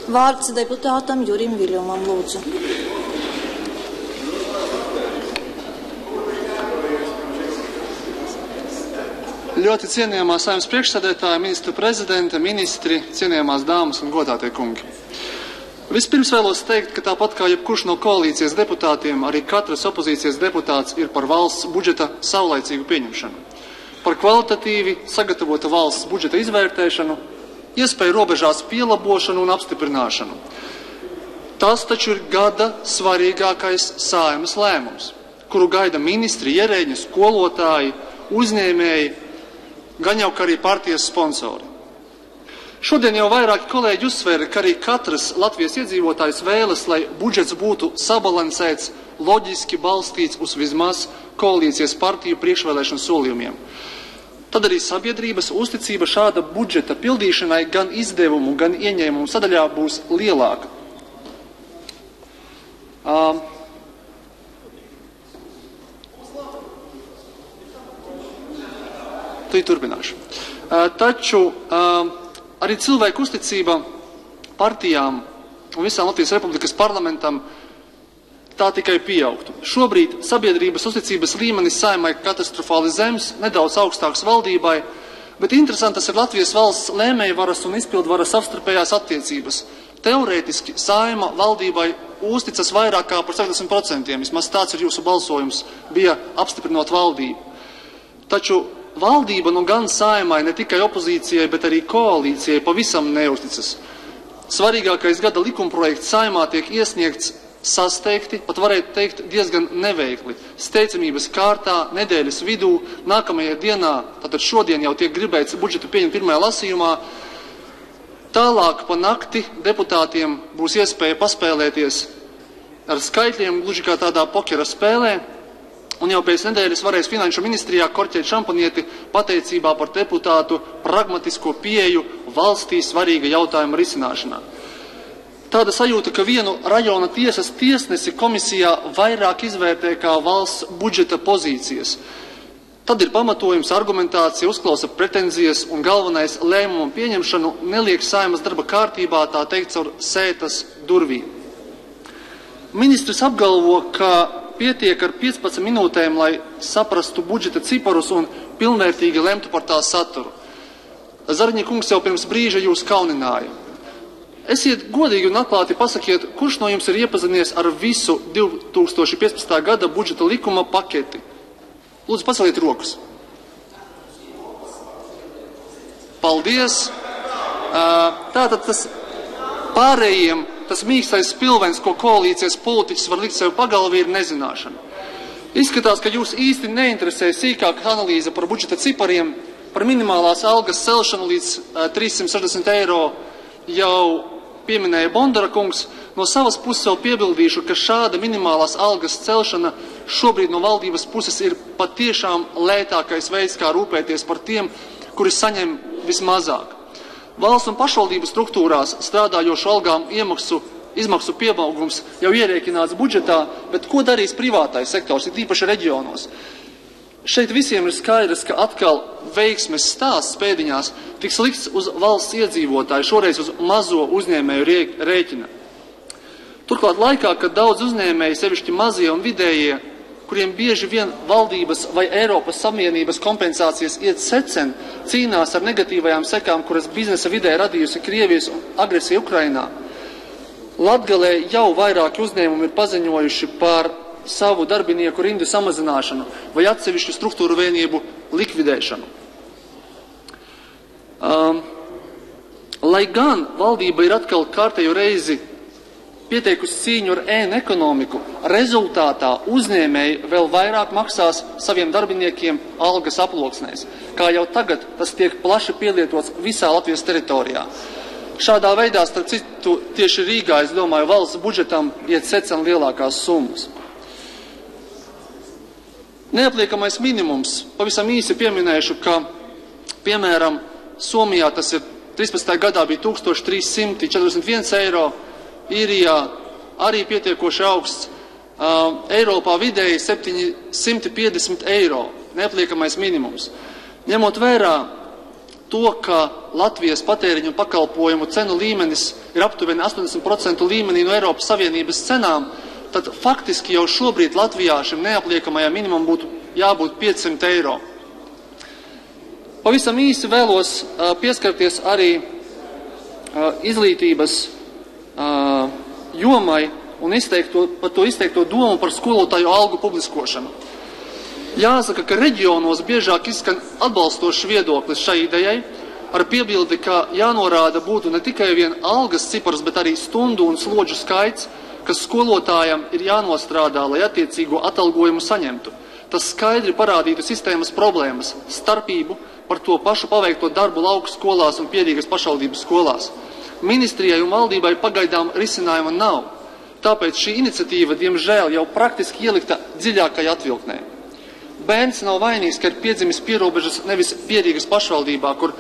Vārds deputātam Jurim Viļņumam, lūdzu. Ļoti cienījamā Saeimas priekšsēdētāja, ministra prezidente, ministri, cienījamās dāmas un godātie kungi. Vispirms vēlos teikt, ka tāpat kā jebkurš no koalīcijas deputātiem, arī katrs opozīcijas deputāts ir par valsts budžeta saulaicīgu pieņemšanu, par kvalitatīvi sagatavota valsts budžeta izvērtēšanu, iespēju robežās pielabošanu un apstiprināšanu. Tas taču ir gada svarīgākais Saeimas lēmums, kuru gaida ministri, ierēģi, skolotāji, uzņēmēji, gan jau kā arī partijas sponsori. Šodien jau vairāki kolēģi uzsvēra, ka arī katras Latvijas iedzīvotājs vēlas, lai budžets būtu sabalansēts, loģiski balstīts uz vismaz koalīcijas partiju priekšvēlēšanu solījumiem. Tad arī sabiedrības uzticība šāda budžeta pildīšanai gan izdevumu, gan ieņēmumu sadaļā būs lielāka. Turpināšu. Taču arī cilvēku uzticība partijām un visām Latvijas Republikas parlamentam tā tikai pieaugtu. Šobrīd sabiedrības uzticības līmenis Saeimai katastrofāli zems, nedaudz augstāks valdībai, bet interesantas ir Latvijas valsts lēmējvaras un izpildvaras savstarpējās attiecības. Teorētiski Saeima valdībai uzticas vairāk kā par 60%, vismaz tāds ir jūsu balsojums, bija apstiprinot valdību. Taču valdība nu gan Saeimai, ne tikai opozīcijai, bet arī koalīcijai pavisam neuzticas. Svarīgākais gada likumprojekts Saeimā tiek iesniegts sasteigti, pat varētu teikt diezgan neveikli. Steidzamības kārtā, nedēļas vidū, nākamajā dienā, tātad šodien jau tiek gribēts budžetu pieņemt pirmajā lasījumā. Tālāk pa nakti deputātiem būs iespēja paspēlēties ar skaitļiem, gluži kā tādā pokera spēlē. Un jau pēc nedēļas varēs Finanšu ministrijā korķēt šampanieti pateicībā par deputātu pragmatisko pieeju valstī svarīga jautājuma risināšanā. Tāda sajūta, ka vienu rajona tiesas tiesnesi komisijā vairāk izvērtē kā valsts budžeta pozīcijas. Tad ir pamatojums, argumentācija, uzklausa pretenzijas un galvenais lēmumu pieņemšanu neliek Saeimas darba kārtībā, tā teikt, caur sētas durvīm. Ministrs apgalvo, ka pietiek ar 15 minūtēm, lai saprastu budžeta ciparus un pilnvērtīgi lemtu par tā saturu. Zariņa kungs jau pirms brīža jūs kaunināja. Esiet godīgi un atklāti pasakiet, kurš no jums ir iepazinies ar visu 2015. gada budžeta likuma paketi? Lūdzu, paceliet rokas. Paldies. Tātad tas pārējiem, tas mīkstais pilvens, ko koalīcijas politiķis var likt sev pagalvī, ir nezināšana. Izskatās, ka jūs īsti neinteresē sīkāka analīze par budžeta cipariem, par minimālās algas celšanu līdz 360 eiro jau pieminēja Bondara kungs. No savas puses vēl piebildīšu, ka šāda minimālās algas celšana šobrīd no valdības puses ir patiešām lētākais veids, kā rūpēties par tiem, kuri saņem vismazāk. Valsts un pašvaldību struktūrās strādājošu algām izmaksu pieaugums jau ierēķināts budžetā, bet ko darīs privātais sektors, ir tīpaši reģionos? Šeit visiem ir skaidrs, ka atkal veiksmes stāsts pēdiņās tiks likts uz valsts iedzīvotāju, šoreiz uz mazo uzņēmēju rēķina. Turklāt laikā, kad daudz uzņēmēji, sevišķi mazie un vidējie, kuriem bieži vien valdības vai Eiropas Savienības kompensācijas iet secen, cīnās ar negatīvajām sekām, kuras biznesa vidē radījusi Krievijas agresija Ukrainā. Latgalē jau vairāki uzņēmumi ir paziņojuši par savu darbinieku rindu samazināšanu vai atsevišķu struktūru vienību likvidēšanu. Lai gan valdība ir atkal kārtējo reizi pieteikusi cīņu ar ēnu-ekonomiku, rezultātā uzņēmēji vēl vairāk maksās saviem darbiniekiem algas aploksnēs, kā jau tagad tas tiek plaši pielietots visā Latvijas teritorijā. Šādā veidā, starp citu, tieši Rīgā, es domāju, valsts budžetam iet secen lielākās summas. Neapliekamais minimums, pavisam īsi pieminēšu, ka, piemēram, Somijā tas ir 13. gadā bija 1341 eiro, Īrijā arī pietiekoši augsts, Eiropā vidēji 750 eiro, neapliekamais minimums. Ņemot vērā to, ka Latvijas patēriņu un pakalpojumu cenu līmenis ir aptuveni 80% līmenī no Eiropas Savienības cenām, tad faktiski jau šobrīd Latvijā šim neapliekamajam minimumam būtu jābūt 500 eiro. Pavisam īsi vēlos pieskarties arī izglītības jomai un par to izteikto domu par skolotāju algu publiskošanu. Jāsaka, ka reģionos biežāk izskan atbalstošs viedoklis šai idejai, ar piebildi, ka jānorāda būtu ne tikai vien algas cipars, bet arī stundu un slodžu skaits, kas skolotājam ir jānostrādā, lai attiecīgo atalgojumu saņemtu. Tas skaidri parādītu sistēmas problēmas, starpību par to pašu paveikto darbu lauku skolās un pierīgas pašvaldības skolās. Ministrijai un valdībai pagaidām risinājuma nav, tāpēc šī iniciatīva, diemžēl, jau praktiski ielikta dziļākai atvilknē. Bērns nav vainīgs, ka ir piedzimis pierobežas nevis pierīgas pašvaldībā, kur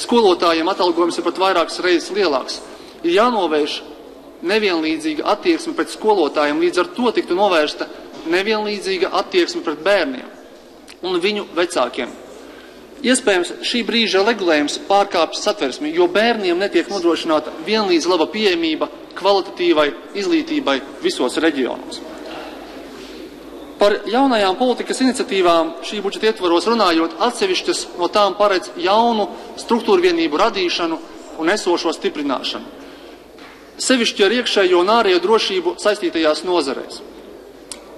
skolotājiem atalgojums ir pat vairākas reizes lielāks. Ir jānovērš nevienlīdzīga attieksme pret skolotājiem, līdz ar to tiktu novērsta nevienlīdzīga attieksme pret bērniem un viņu vecākiem. Iespējams, šī brīža regulējums pārkāpjas satversmi, jo bērniem netiek nodrošināta vienlīdz laba pieejamība kvalitatīvai izglītībai visos reģionos. Par jaunajām politikas iniciatīvām šī budžeta ietvaros runājot, atsevišķas no tām paredz jaunu struktūru vienību radīšanu un esošo stiprināšanu. Sevišķi ar iekšējo un ārējo drošību saistītajās nozarēs.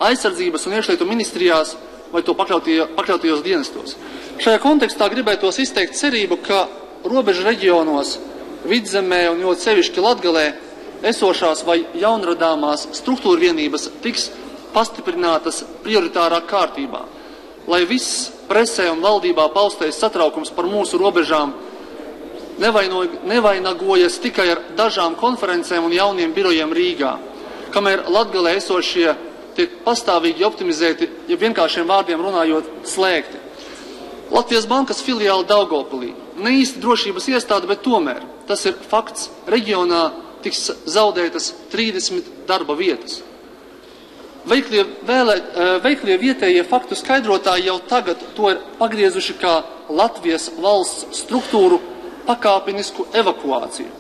Aizsardzības un iekšlietu ministrijās vai to pakļautajos dienestos. Šajā kontekstā gribētos izteikt cerību, ka robežu reģionos, Vidzemē un ļoti sevišķi Latgalē esošās vai jaunradāmās struktūru vienības tiks pastiprinātas prioritārā kārtībā, lai viss presē un valdībā paustais satraukums par mūsu robežām nevainagojas tikai ar dažām konferencēm un jauniem birojiem Rīgā, kamēr Latgalē esošie tiek pastāvīgi optimizēti, ja vienkāršiem vārdiem runājot, slēgti. Latvijas bankas filiāla Daugavpilī. Ne īsti drošības iestāde, bet tomēr tas ir fakts. Reģionā tiks zaudētas 30 darba vietas. Veiklie vietējie faktu skaidrotāji jau tagad to ir pagriezuši kā Latvijas valsts struktūru pakāpenisku evakuāciju.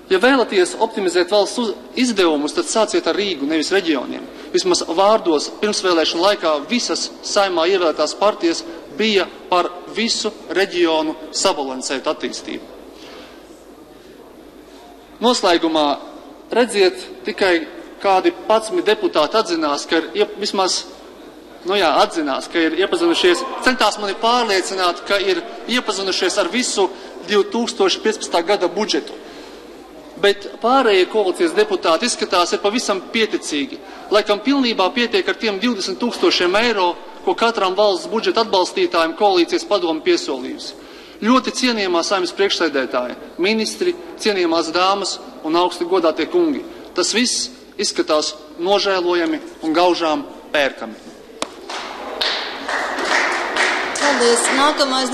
Ja vēlaties optimizēt valsts izdevumus, tad sāciet ar Rīgu, nevis reģioniem. Vismaz vārdos pirmsvēlēšanu laikā visas Saeimā ievēlētās partijas bija par visu reģionu sabalansētu attīstību. Noslēgumā redziet, tikai kādi 11 deputāti atzinās, ka ir iepazinušies, centās mani pārliecināt, ka ir iepazinušies ar visu 2015. gada budžetu. Bet pārējie koalīcijas deputāti izskatās ir pavisam pieticīgi. Laikam pilnībā pietiek ar tiem 20 000 eiro, ko katram valsts budžeta atbalstītājiem koalīcijas padome piesolījusi. Ļoti cienījamā Saeimas priekšsēdētāja, ministri, cienījamās dāmas un augsti godātie kungi. Tas viss izskatās nožēlojami un gaužām pērkami. Paldies. Nākamais